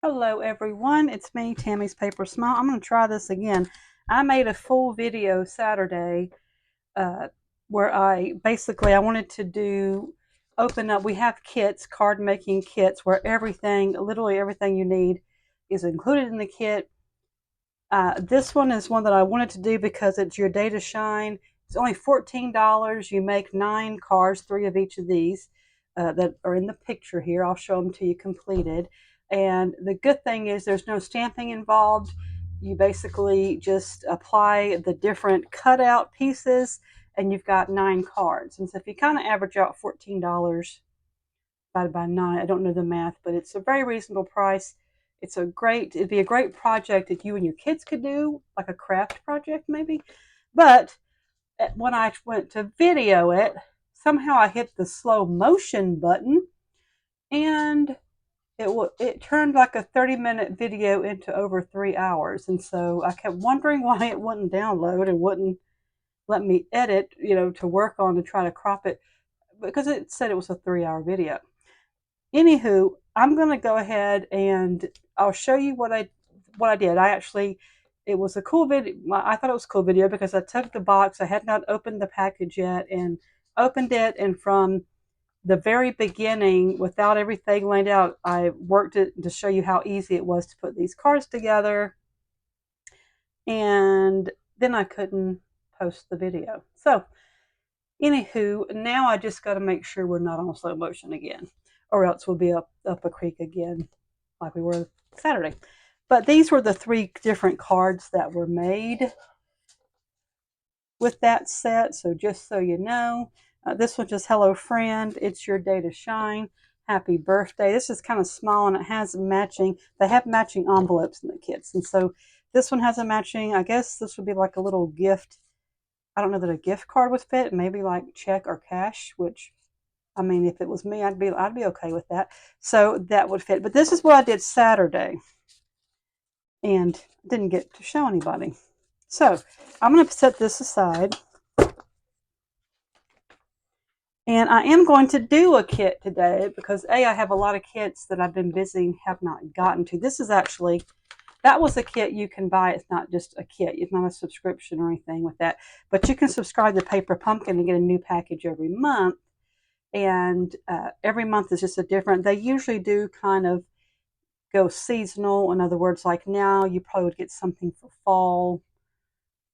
Hello everyone, it's me, Tammy's Paper Smile. I'm going to try this again. I made a full video Saturday uh, where I wanted to open up. We have kits, card making kits, where literally everything you need is included in the kit. This one is one that I wanted to do because it's your day to shine. It's only $14. You make 9 cards, 3 of each of these that are in the picture here. I'll show them to you completed. And the good thing is there's no stamping involved. You basically just apply the different cutout pieces and you've got 9 cards. And so if you kind of average out $14 divided by 9, I don't know the math, but it's a very reasonable price. It'd be a great project that you and your kids could do, like a craft project maybe. But when I went to video it, somehow I hit the slow motion button and it turned like a 30-minute video into over 3 hours. And so I kept wondering why it wouldn't download and wouldn't let me edit, to work on to try to crop it because it said it was a 3-hour video. Anywho, I'm going to go ahead and I'll show you what I did. It was a cool video. I thought it was a cool video because I took the box. I had not opened the package yet and opened it. And from the very beginning, without everything laid out, I worked it to show you how easy it was to put these cards together. And then I couldn't post the video. So, anywho, now I just got to make sure we're not on slow motion again, or else we'll be up a creek again like we were Saturday. But these were the 3 different cards that were made with that set. So just so you know, this one just hello friend, it's your day to shine, happy birthday. This is kind of small and it has they have matching envelopes in the kits. And so this one has a matching, I guess this would be like a little gift. I don't know that a gift card would fit, maybe like check or cash, which I mean, if it was me, I'd be okay with that. So that would fit. But this is what I did Saturday and didn't get to show anybody. So I'm going to set this aside. And I am going to do a kit today because I have a lot of kits that I've been busy and have not gotten to. That was a kit you can buy. It's not just a kit. It's not a subscription or anything with that. But you can subscribe to Paper Pumpkin and get a new package every month. And every month is just a different. They usually do kind of go seasonal. In other words, like now you probably would get something for fall.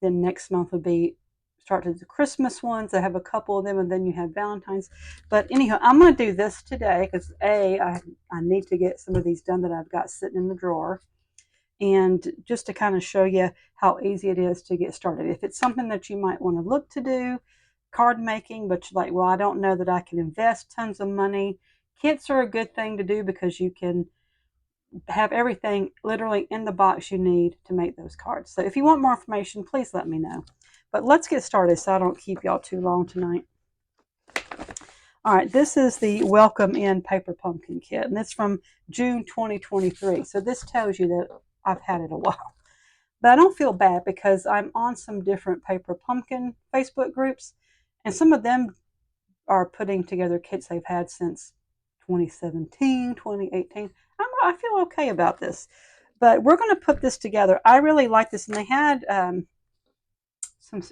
Then next month would be start to the Christmas ones. I have a couple of them, and then you have Valentine's. But anyhow, I'm going to do this today because I need to get some of these done that I've got sitting in the drawer, and just to kind of show you how easy it is to get started. If it's something that you might want to look to do, card making, but you're like, well, I don't know that I can invest tons of money. Kits are a good thing to do because you can have everything literally in the box you need to make those cards. So if you want more information, please let me know. But let's get started so I don't keep y'all too long tonight. All right, this is the Welcome In Paper Pumpkin Kit, and it's from June 2023. So this tells you that I've had it a while. But I don't feel bad because I'm on some different Paper Pumpkin Facebook groups, and some of them are putting together kits they've had since 2017, 2018. I feel okay about this. But we're going to put this together. I really like this, and they had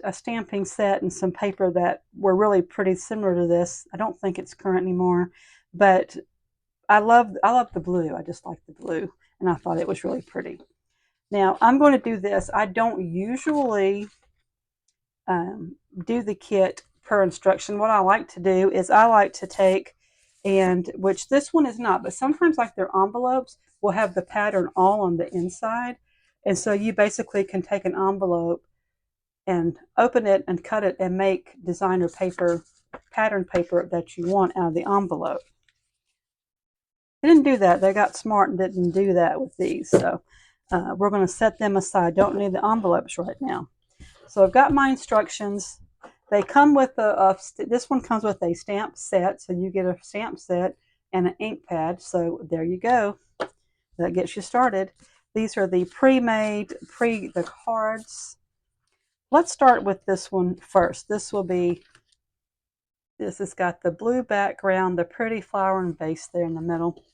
a stamping set and some paper that were really pretty similar to this. I don't think it's current anymore, but I love the blue. I just like the blue, and I thought it was really pretty. Now I'm going to do this. I don't usually do the kit per instruction. What I like to do is I like to take, and which this one is not, but sometimes like their envelopes will have the pattern all on the inside, and so you basically can take an envelope and open it and cut it and make designer paper, pattern paper that you want out of the envelope. They didn't do that. They got smart and didn't do that with these. So we're going to set them aside. Don't need the envelopes right now. So I've got my instructions. They come with this one comes with a stamp set. So you get a stamp set and an ink pad. So there you go. That gets you started. These are the pre-made, the cards. Let's start with this one first. This has got the blue background, the pretty flower and base there in the middle.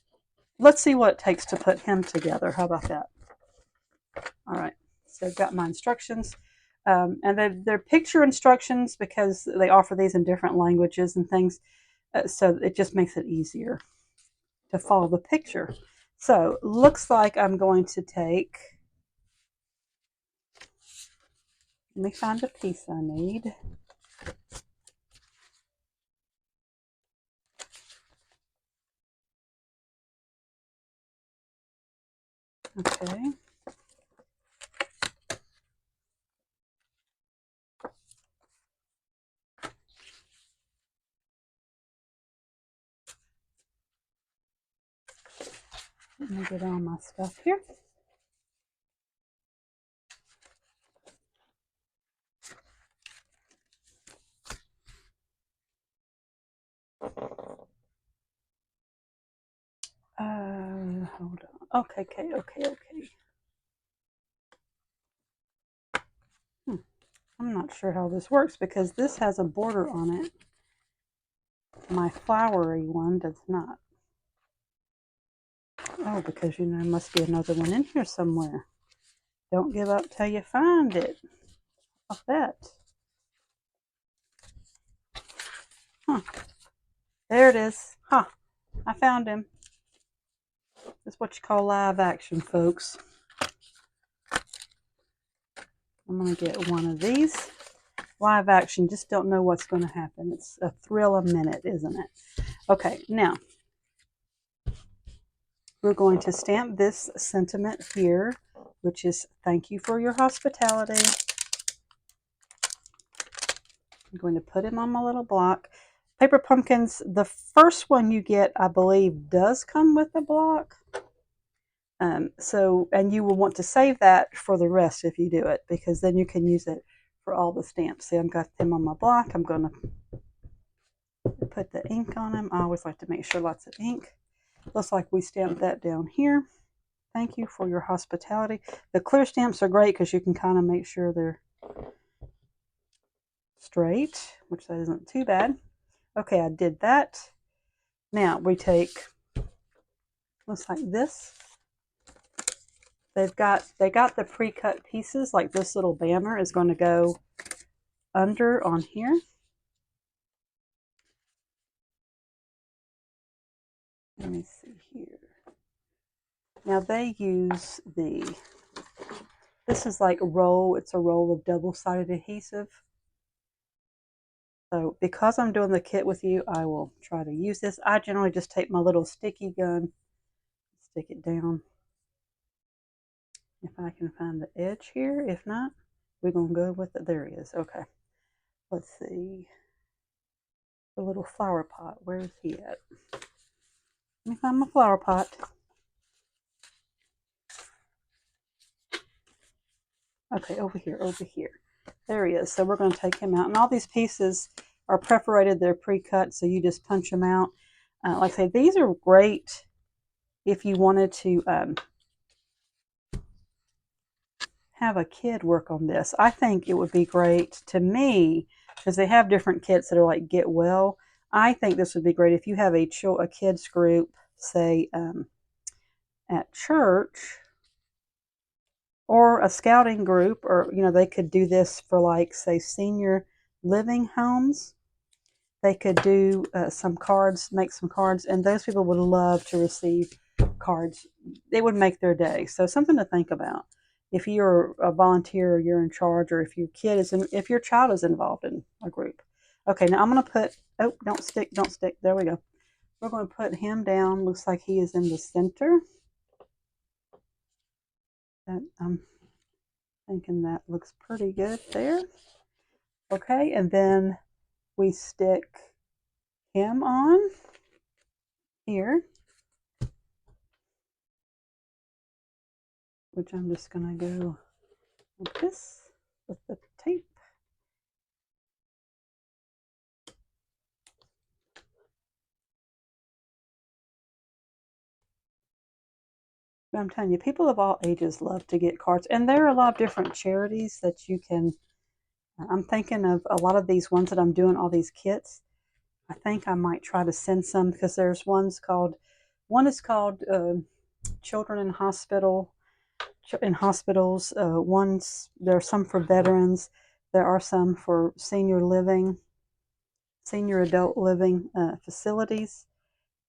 let's see what it takes to put him together. How about that? All right. So I've got my instructions. And they're picture instructions because they offer these in different languages and things. So it just makes it easier to follow the picture. So looks like I'm going to take, let me find a piece I need. Okay. Let me get all my stuff here. Hold on. Okay. I'm not sure how this works because this has a border on it. My flowery one does not. Oh, because there must be another one in here somewhere. Don't give up till you find it. Off that. Huh. There it is. Huh. I found him. That's what you call live action, folks. I'm going to get one of these. Live action, just don't know what's going to happen. It's a thrill a minute, isn't it? Okay, now we're going to stamp this sentiment here, which is thank you for your hospitality. I'm going to put him on my little block. Paper pumpkins, the first one you get, I believe, does come with a block. And you will want to save that for the rest if you do it, because then you can use it for all the stamps. See, I've got them on my block. I'm going to put the ink on them. I always like to make sure lots of ink. Looks like we stamped that down here. Thank you for your hospitality. The clear stamps are great because you can kind of make sure they're straight, which that isn't too bad. Okay, I did that. Now we take, looks like this. They got the pre-cut pieces, like this little banner is going to go under on here. Let me see here. Now they use this is like a roll, it's a roll of double-sided adhesive. So because I'm doing the kit with you, I will try to use this. I generally just take my little sticky gun, stick it down. If I can find the edge here, if not, we're going to go with it. There he is. Okay. Let's see. The little flower pot, where is he at? Let me find my flower pot. Okay, over here. There he is. So we're going to take him out. And all these pieces are perforated. They're pre-cut, so you just punch them out. Like I say, these are great if you wanted to have a kid work on this. I think it would be great to me, because they have different kits that are like get well. I think this would be great if you have a kids group, say at church, or a scouting group, or they could do this for, like, say, senior living homes. They could do some cards, make some cards, and those people would love to receive cards. It would make their day. So something to think about. If you're a volunteer, or you're in charge, or if if your child is involved in a group. Okay, now I'm going to put, oh, don't stick. There we go. We're going to put him down. Looks like he is in the center. I'm thinking that looks pretty good there. Okay, and then we stick him on here, which I'm just going to go like this with the tape. But I'm telling you, people of all ages love to get cards, and there are a lot of different charities that you can. I'm thinking of a lot of these ones that I'm doing, all these kits. I think I might try to send some, because there's ones called One is called Children in Hospitals. There are some for veterans. There are some for senior adult living facilities.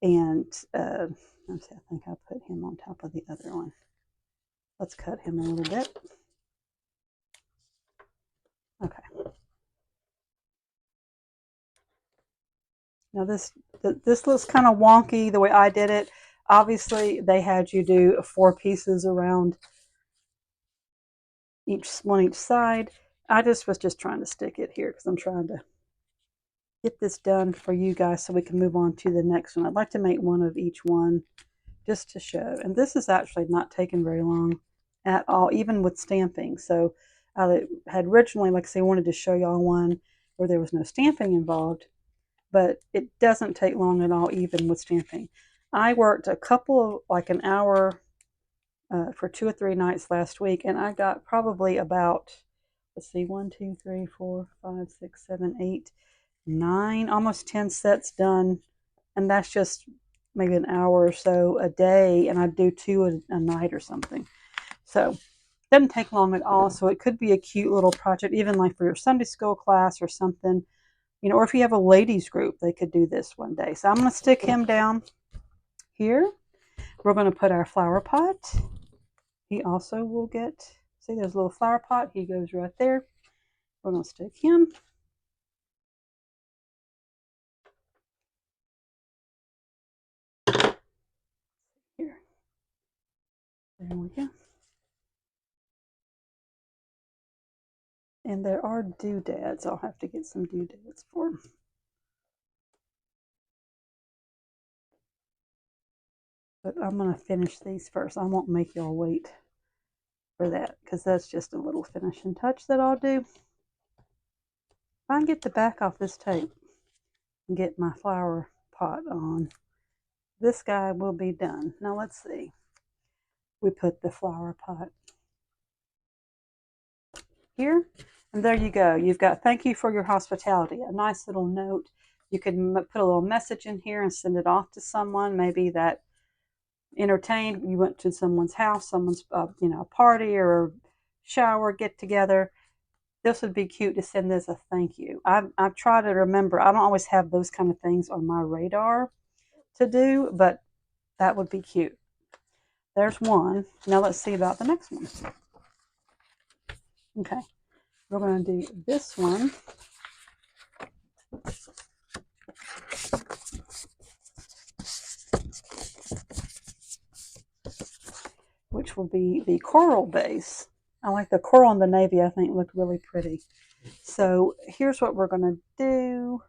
And let's see, I think I put him on top of the other one. Let's cut him a little bit. Okay. Now this looks kind of wonky the way I did it. Obviously, they had you do 4 pieces around each side. I was just trying to stick it here because I'm trying to get this done for you guys so we can move on to the next one. I'd like to make one of each one just to show. And this is actually not taking very long at all, even with stamping. So I had originally, like I say, wanted to show y'all one where there was no stamping involved, but it doesn't take long at all, even with stamping. I worked a couple of, like an hour for 2 or 3 nights last week, and I got probably about, let's see, 1, 2, 3, 4, 5, 6, 7, 8, 9, almost 10 sets done. And that's just maybe an hour or so a day, and I do 2 a night or something. So it doesn't take long at all. So it could be a cute little project, even like for your Sunday school class or something, you know, or if you have a ladies group, they could do this one day. So I'm going to stick him down here. We're going to put our flower pot. He also will get, see, there's a little flower pot. He goes right there. We're going to stick him. Here. There we go. And there are doodads. I'll have to get some doodads for him. But I'm going to finish these first. I won't make y'all wait for that because that's just a little finishing touch that I'll do. If I can get the back off this tape and get my flower pot on, this guy will be done. Now let's see. We put the flower pot here, and there you go. You've got "Thank you for your hospitality," a nice little note. You can put a little message in here and send it off to someone, maybe that entertained. You went to someone's house, someone's party or shower get together. This would be cute to send as a thank you. I've tried to remember. I don't always have those kind of things on my radar to do, but that would be cute. There's one. Now let's see about the next one. Okay, we're going to do this one. Which will be the coral base. I like the coral and the navy. I think look really pretty. So here's what we're going to do.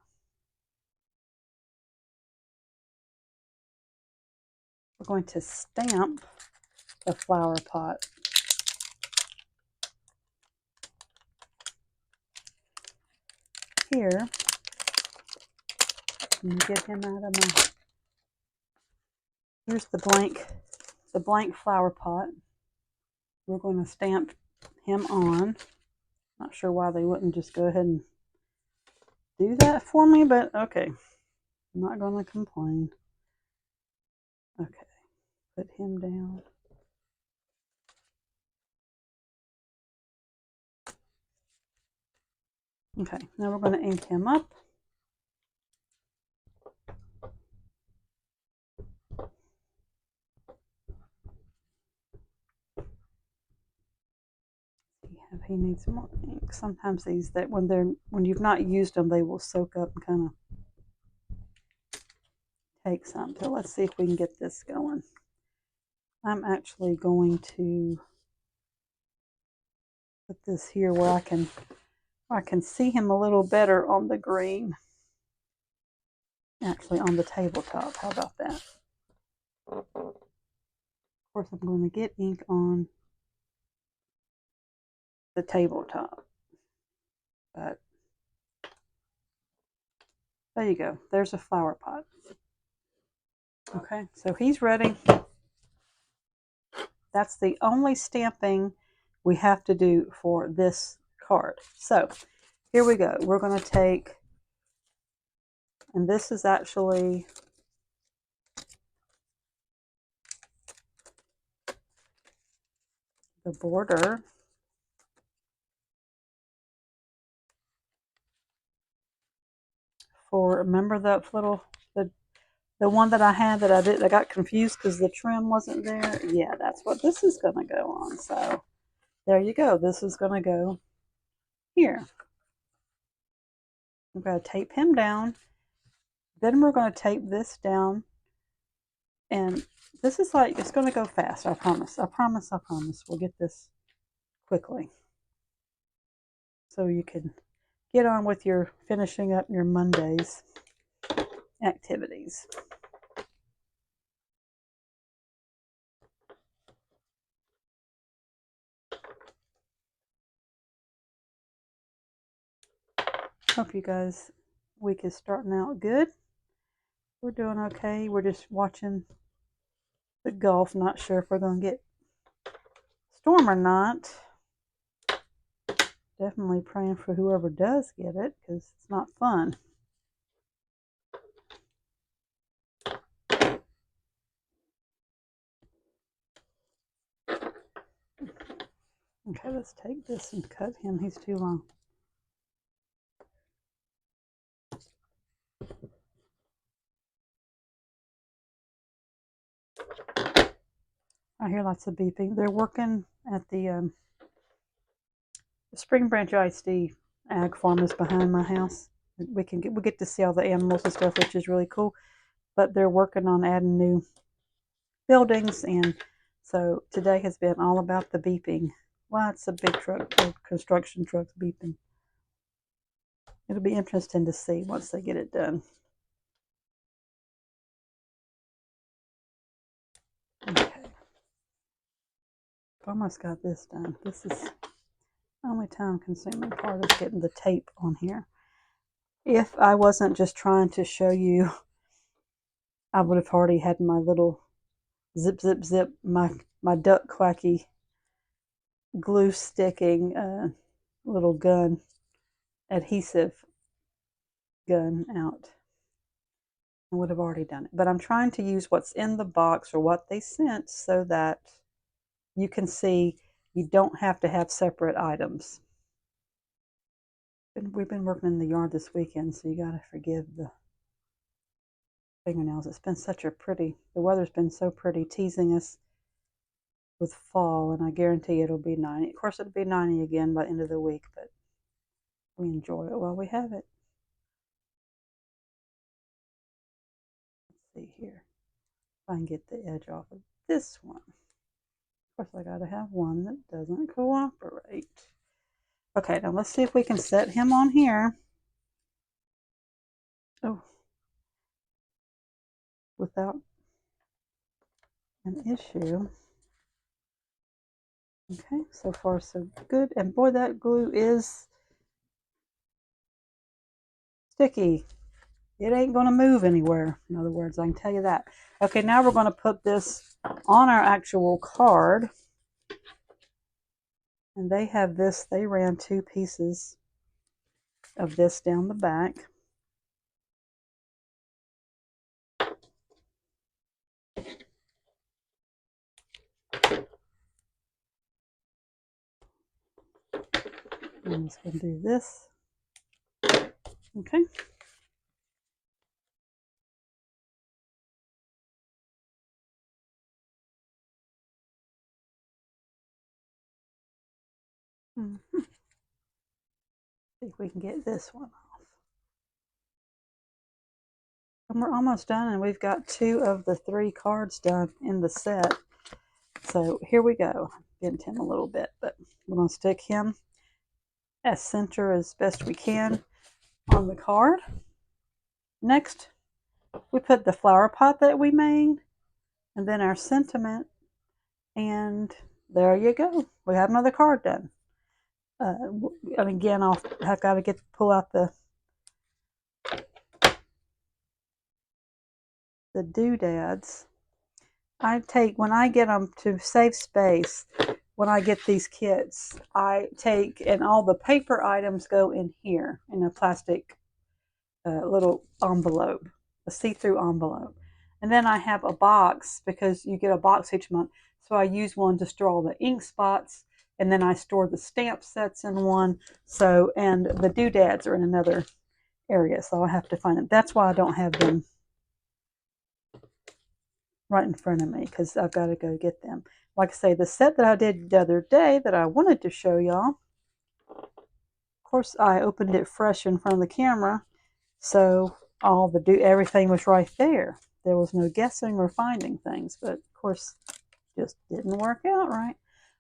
We're going to stamp the flower pot. Here, let me get him out of my. Here's the blank flower pot. We're going to stamp him on. Not sure why they wouldn't just go ahead and do that for me, but okay. I'm not going to complain. Okay, put him down. Okay, now we're going to ink him up. He needs more ink. Sometimes these that when you've not used them, they will soak up and kind of take some. So let's see if we can get this going. I'm actually going to put this here where I can see him a little better on the green. Actually on the tabletop. How about that? Of course, I'm going to get ink on the tabletop. But there you go. There's a flower pot. Okay, so he's ready. That's the only stamping we have to do for this card. So here we go. We're going to take, and this is actually the border. For, remember that little, the one that I had that I got confused because the trim wasn't there? Yeah, that's what this is going to go on. So there you go. This is going to go here. I'm going to tape him down. Then we're going to tape this down. And this is like, it's going to go fast. I promise. I promise. I promise. We'll get this quickly. So you can get on with your finishing up your Monday's activities. Hope you guys' week is starting out good. We're doing okay. We're just watching the Gulf. Not sure if we're going to get storm or not. Definitely praying for whoever does get it because it's not fun. Okay, let's take this and cut him. He's too long. I hear lots of beeping. They're working at the Spring Branch ISD ag farm is behind my house. We get to see all the animals and stuff, which is really cool. But they're working on adding new buildings, and so today has been all about the beeping. Lots of big construction trucks beeping. It'll be interesting to see once they get it done. Okay. Almost got this done. This is the only time consuming part is getting the tape on here. If I wasn't just trying to show you, I would have already had my little zip, zip, zip, my duck quacky glue sticking little gun, adhesive gun out. I would have already done it. But I'm trying to use what's in the box or what they sent so that you can see you don't have to have separate items. We've been working in the yard this weekend, so you got to forgive the fingernails. It's been such a pretty, the weather's been so pretty, teasing us with fall, and I guarantee it'll be 90. Of course, it'll be 90 again by the end of the week, but we enjoy it while we have it. Let's see here if I can get the edge off of this one. Of course, I got to have one that doesn't cooperate. Okay, now let's see if we can set him on here. Oh, without an issue. Okay, so far so good. And boy, that glue is sticky. It ain't going to move anywhere. In other words, I can tell you that. Okay, now we're going to put this on our actual card. And they have this, they ran 2 pieces of this down the back. I'm just going to do this. Okay. See if we can get this one off. And we're almost done, and we've got 2 of the 3 cards done in the set. So here we go. Bent him a little bit, but we're going to stick him as center as best we can on the card. Next, we put the flower pot that we made, and then our sentiment, and there you go. We have another card done. And again, I've got to pull out the doodads. When I get them to save space, when I get these kits, I take, and all the paper items go in here in a plastic little envelope, a see-through envelope. And then I have a box, because you get a box each month. So I use one to store all the ink spots, and then I store the stamp sets in one. So, and the doodads are in another area, so I'll have to find them. That's why I don't have them right in front of me, because I've got to go get them. Like I say, the set that I did the other day that I wanted to show y'all, of course I opened it fresh in front of the camera, so everything was right there. There was no guessing or finding things, but of course just didn't work out right.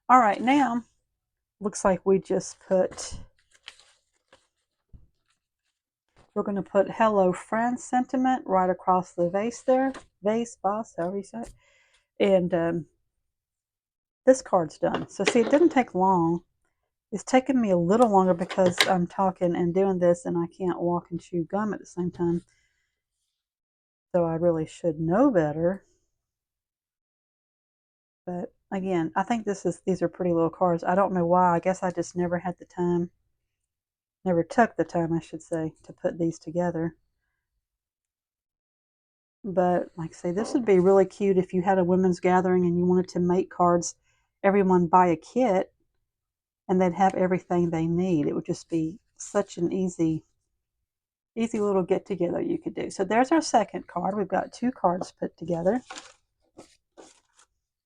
All right, now looks like we just we're going to put Hello Friend sentiment right across the vase there. Vase, however you say it. And this card's done. So see, it didn't take long. It's taken me a little longer because I'm talking and doing this and I can't walk and chew gum at the same time. So I really should know better. But again, I think these are pretty little cards. I don't know why. I guess I just never had the time. Never took the time, I should say, to put these together. But like I say, this would be really cute if you had a women's gathering and you wanted to make cards, everyone buy a kit, and they'd have everything they need. It would just be such an easy little get together you could do. So there's our second card. We've got 2 cards put together.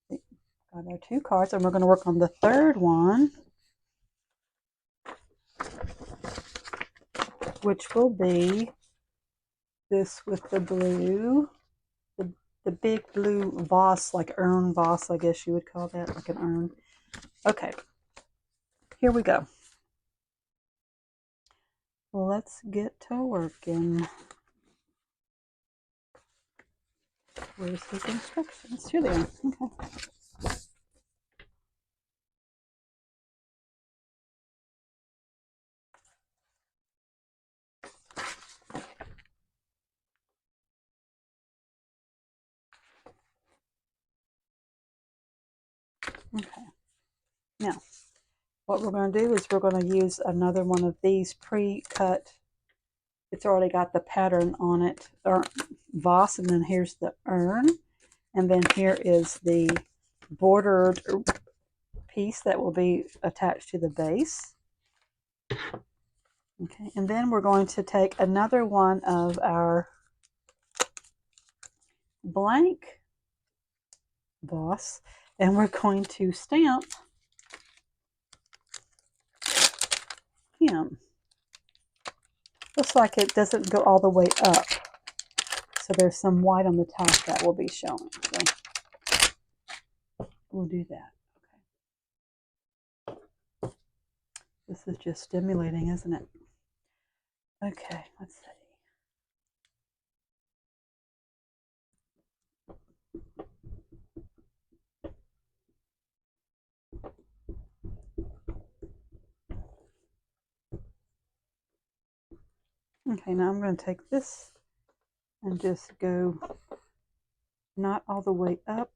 Got our 2 cards, and we're going to work on the third one, which will be this with the blue, the big blue vase, like urn vase, I guess you would call that, like an urn. Okay, here we go. Let's get to working. Where's his instructions? Here they are. Okay. Okay. Now, what we're going to do is we're going to use another one of these pre-cut. It's already got the pattern on it, or vase, and then here's the urn, and then here is the bordered piece that will be attached to the base. Okay, and then we're going to take another one of our blank vase, and we're going to stamp him. Looks like it doesn't go all the way up, so there's some white on the top that will be showing. So we'll do that. Okay. This is just stimulating, isn't it? Okay, let's see. Okay, now I'm going to take this and just go not all the way up.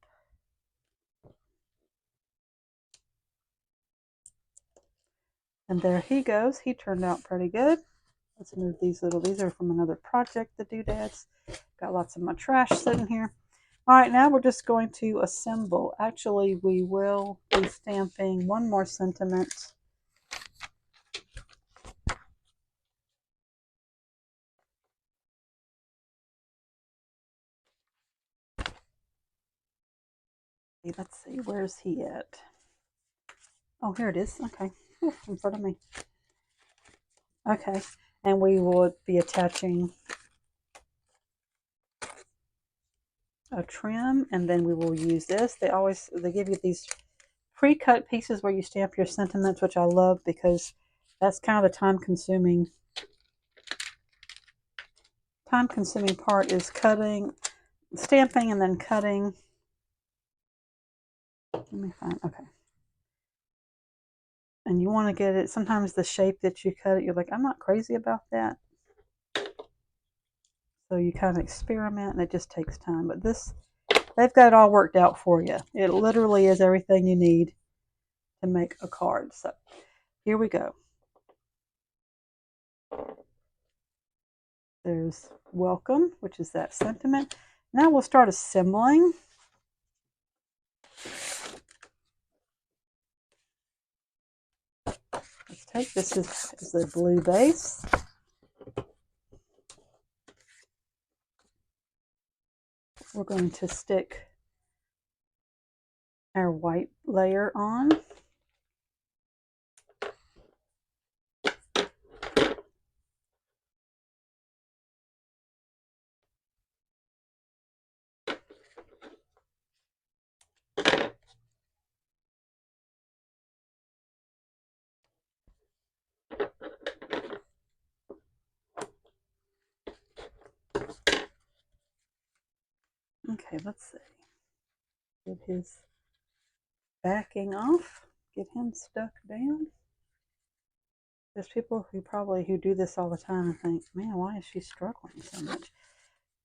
And there he goes. He turned out pretty good. Let's move these are from another project, the doodads. Got lots of my trash sitting here. All right, now we're just going to assemble. Actually, we will be stamping one more sentiment. Let's see, where's he at? Oh, here it is. Okay, in front of me. Okay, and we will be attaching a trim, and then we will use this. They give you these pre-cut pieces where you stamp your sentiments, which I love because that's kind of the time-consuming part is cutting, stamping, and then cutting. Let me find, okay. And you want to get it, sometimes the shape that you cut it, you're like, I'm not crazy about that. So you kind of experiment, and it just takes time. But this, they've got it all worked out for you. It literally is everything you need to make a card. So here we go. There's welcome, which is that sentiment. Now we'll start assembling. Okay, this is the blue base. We're going to stick our white layer on. Okay, let's see. Get his backing off. Get him stuck down. There's people who do this all the time and think, man, why is she struggling so much?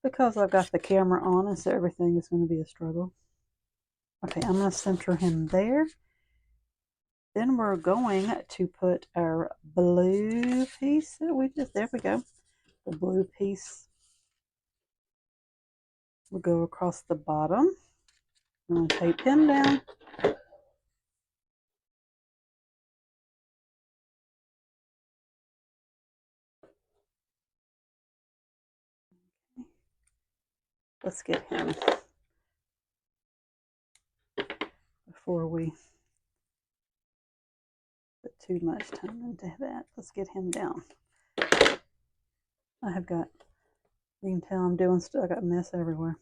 Because I've got the camera on, and so everything is going to be a struggle. Okay, I'm going to center him there. Then we're going to put our blue piece that we just, there we go. The blue piece will go across the bottom. I'm going to tape him down. Let's get him before we put too much time into that. Let's get him down. I have got, you can tell I'm doing stuff, I got mess everywhere.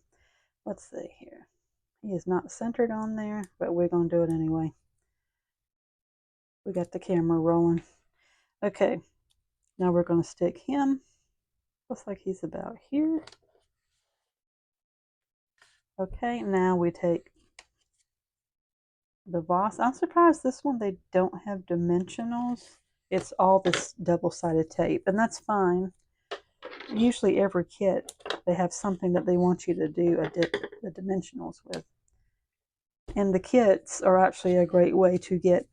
Let's see here. He is not centered on there, but we're going to do it anyway. We got the camera rolling. Okay, now we're going to stick him. Looks like he's about here. Okay, now we take the vase. I'm surprised this one they don't have dimensionals. It's all this double-sided tape, and that's fine. Usually every kit, they have something that they want you to do the dimensionals with. And the kits are actually a great way to get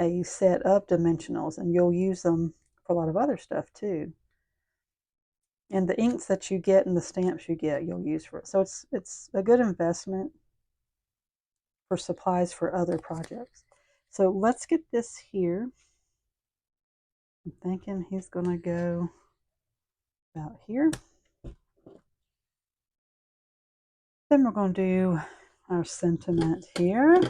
a set of dimensionals, and you'll use them for a lot of other stuff too. And the inks that you get and the stamps you get, you'll use for it. So it's a good investment for supplies for other projects. So let's get this here. I'm thinking he's going to go about here. Then we're going to do our sentiment here.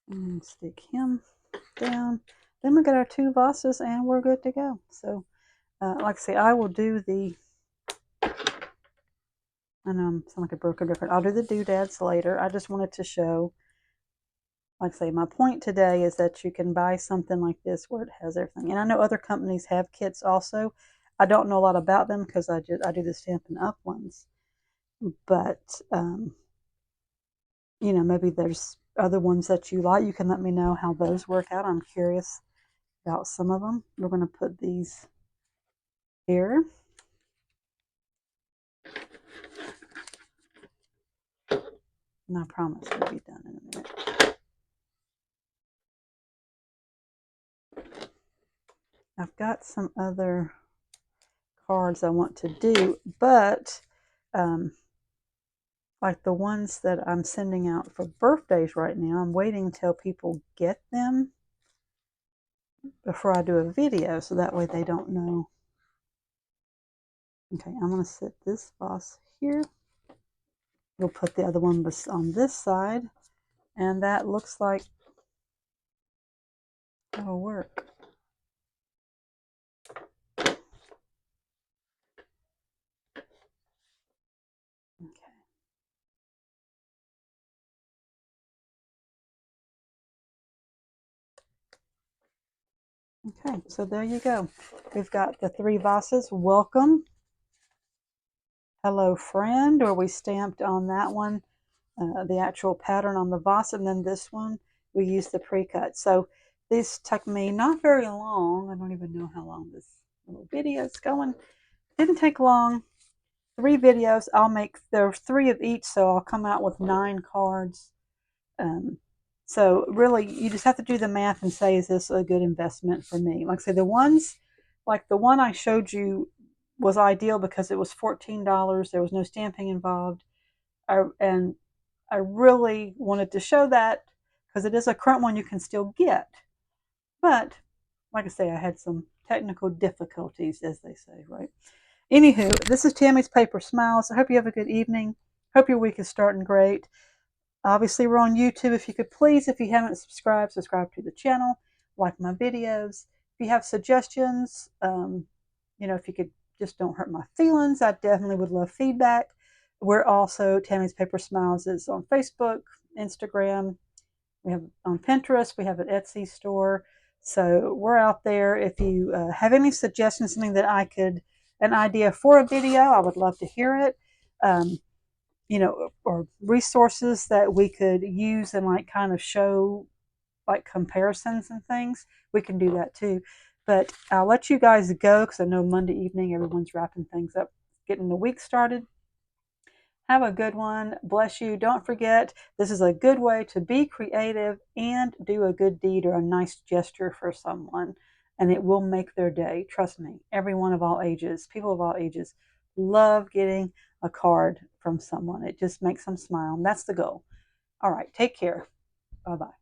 And stick him down. Then we got our two vases and we're good to go. So like I say, I will do the, I know I'm sound like a broken record. I'll do the doodads later. I just wanted to show, like I say, my point today is that you can buy something like this where it has everything. And I know other companies have kits also. I don't know a lot about them because I do the Stampin' Up! Ones. But, you know, maybe there's other ones that you like. You can let me know how those work out. I'm curious about some of them. We're going to put these here. And I promise we'll be done in a minute. I've got some other cards I want to do, but like the ones that I'm sending out for birthdays right now, I'm waiting until people get them before I do a video, so that way they don't know. Okay, I'm going to set this vase here. We'll put the other one on this side, and that looks like that'll work. Okay, so there you go. We've got the three vases. Welcome, hello friend, or we stamped on that one the actual pattern on the vase, and then this one we used the pre-cut. So this took me not very long. I don't even know how long this little video is going. Didn't take long. 3 videos. There are 3 of each, so I'll come out with 9 cards. So really, you just have to do the math and say, is this a good investment for me? Like I say, the ones, like the one I showed you was ideal because it was $14. There was no stamping involved. And I really wanted to show that because it is a current one you can still get. But like I say, I had some technical difficulties, as they say, right? Anywho, this is Tammy's Paper Smiles. I hope you have a good evening. Hope your week is starting great. Obviously, we're on YouTube. If you could please, if you haven't subscribed, subscribe to the channel, like my videos. If you have suggestions, if you could just don't hurt my feelings, I definitely would love feedback. We're also Tammy's Paper Smiles is on Facebook, Instagram. We have on Pinterest. We have an Etsy store. So we're out there. If you have any suggestions, something that an idea for a video, I would love to hear it. Um, or resources that we could use and like kind of show like comparisons and things, we can do that too. But I'll let you guys go because I know Monday evening everyone's wrapping things up, getting the week started. Have a good one. Bless you. Don't forget, this is a good way to be creative and do a good deed or a nice gesture for someone, and it will make their day. Trust me, everyone of all ages, people of all ages, love getting a card from someone. It just makes them smile, and that's the goal. All right, take care. Bye bye.